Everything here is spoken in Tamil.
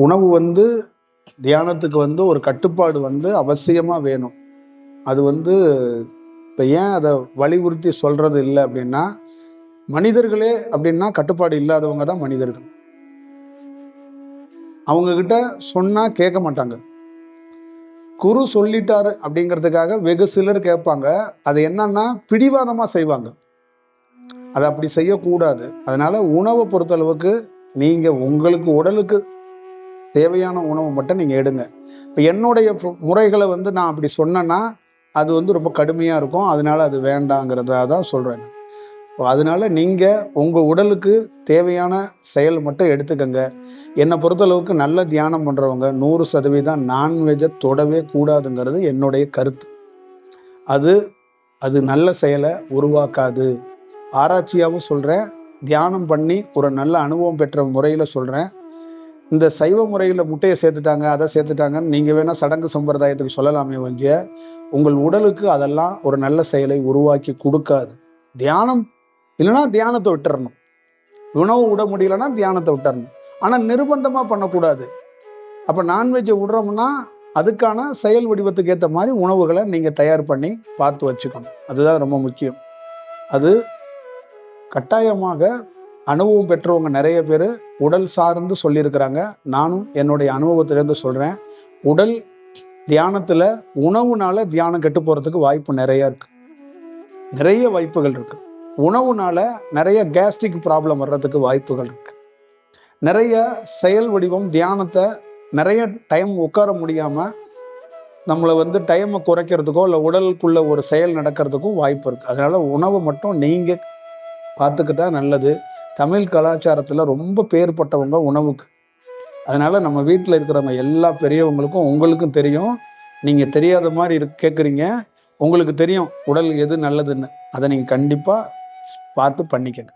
உணவு தியானத்துக்கு ஒரு கட்டுப்பாடு அவசியமாக வேணும். அது இப்போ ஏன் அதை வலியுறுத்தி சொல்கிறது இல்லை அப்படின்னா, மனிதர்களே அப்படின்னா கட்டுப்பாடு இல்லாதவங்க தான் மனிதர்கள். அவங்கக்கிட்ட சொன்னால் கேட்க மாட்டாங்க. குரு சொல்லிட்டாரு அப்படிங்கிறதுக்காக வெகு சிலர் கேட்பாங்க. அது என்னன்னா பிடிவாதமாக செய்வாங்க. அதை அப்படி செய்யக்கூடாது. அதனால உணவை பொறுத்தளவுக்கு நீங்கள் உங்களுக்கு உடலுக்கு தேவையான உணவு மட்டும் நீங்கள் எடுங்க. இப்போ என்னுடைய முறைகளை நான் அப்படி சொன்னேன்னா அது ரொம்ப கடுமையாக இருக்கும். அதனால அது வேண்டாங்கிறதா தான் சொல்கிறேன். அதனால நீங்கள் உங்கள் உடலுக்கு தேவையான செயல் மட்டும் எடுத்துக்கங்க. என்னை பொறுத்தளவுக்கு நல்ல தியானம் பண்ணுறவங்க 100% நான்வெஜ்ஜை தொடவே கூடாதுங்கிறது என்னுடைய கருத்து. அது நல்ல செயலை உருவாக்காது. ஆராய்ச்சியாகவும் சொல்கிறேன், தியானம் பண்ணி ஒரு நல்ல அனுபவம் பெற்ற முறையில் சொல்கிறேன். இந்த சைவ முறையில் முட்டையை சேர்த்துட்டாங்க, அதை சேர்த்துட்டாங்கன்னு நீங்கள் வேணால் சடங்கு சம்பிரதாயத்துக்கு சொல்லலாமே ஒழிய உங்கள் உடலுக்கு அதெல்லாம் ஒரு நல்ல செயலை உருவாக்கி கொடுக்காது. தியானம் இல்லைன்னா தியானத்தை விட்டுறணும். உணவு விட முடியலன்னா தியானத்தை விட்டுறணும். ஆனால் நிர்பந்தமாக பண்ணக்கூடாது. அப்போ நான்வெஜ்ஜை விடுறோம்னா அதுக்கான செயல் வடிவத்துக்கு ஏற்ற மாதிரி உணவுகளை நீங்கள் தயார் பண்ணி பார்த்து வச்சுக்கணும். அதுதான் ரொம்ப முக்கியம். அது கட்டாயமாக அனுபவம் பெற்றவங்க நிறைய பேர் உடல் சார்ந்து சொல்லியிருக்கிறாங்க. நானும் என்னுடைய அனுபவத்திலேருந்து சொல்கிறேன். உடல் தியானத்தில் உணவுனால தியானம் கெட்டு போகிறதுக்கு வாய்ப்பு நிறைய இருக்குது. நிறைய வாய்ப்புகள் இருக்குது. உணவுனால நிறைய கேஸ்ட்ரிக் ப்ராப்ளம் வர்றதுக்கு வாய்ப்புகள் இருக்குது. நிறைய செயல் வடிவம் தியானத்தை நிறைய டைம் உட்கார முடியாமல் நம்மளை டைமை குறைக்கிறதுக்கோ இல்லை உடலுக்குள்ள ஒரு செயல் நடக்கிறதுக்கும் வாய்ப்பு இருக்குது. அதனால் உணவை மட்டும் நீங்கள் பார்த்துக்கிட்டா நல்லது. தமிழ் கலாச்சாரத்தில் ரொம்ப பேர்பட்டவங்க உணவுக்கு. அதனால் நம்ம வீட்டில் இருக்கிறவங்க எல்லா பெரியவங்களுக்கும் உங்களுக்கும் தெரியும். நீங்கள் தெரியாத மாதிரி கேட்குறீங்க. உங்களுக்கு தெரியும் உடல் எது நல்லதுன்னு. அதை நீங்கள் கண்டிப்பாக பார்த்து பண்ணிக்கங்க.